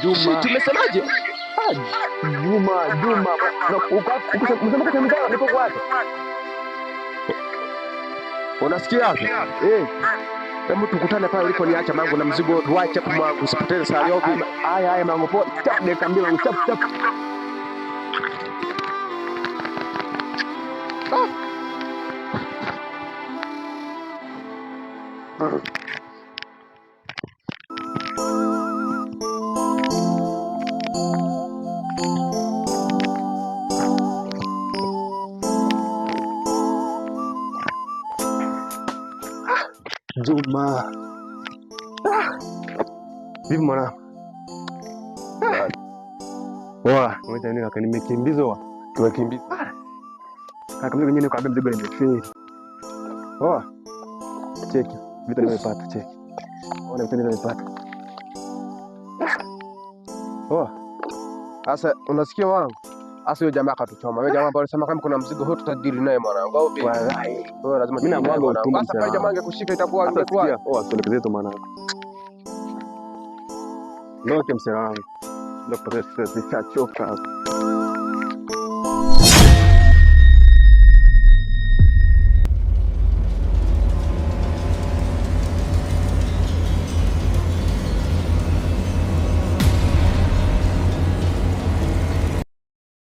Juma. Tumesemaje? Juma. Na ukasema kwa nipo wapi? Unasikia? Hebu tukutane pale uliponiacha mangu na mzigo tuache hapo mwangu, usipoteze saa yote. Haya mangu po. Chap dakika mbili mangu chap. Juma. Vipi mwana? Ngoja nini kaka nimekimbizwa. Tumekimbizwa. Kaka mimi mwenyewe kwa mzigo nimefeli. Cheki. Vitu nimepata cheki. Ona vitu nimepata. Sasa unasikia wangu? Sasa huyo jamaa akatuchoma. Wewe jamaa bado sema kama kuna mzigo huo tutadili naye mwanangu. Au vipi? Wewe lazima mimi namwaga utumbo. Sasa pale jamaa angekushika itakuwa ingekuwa. Tuelekeze tu mwanangu. Ndio kimsema wangu. Ndio kwa sasa nishachoka.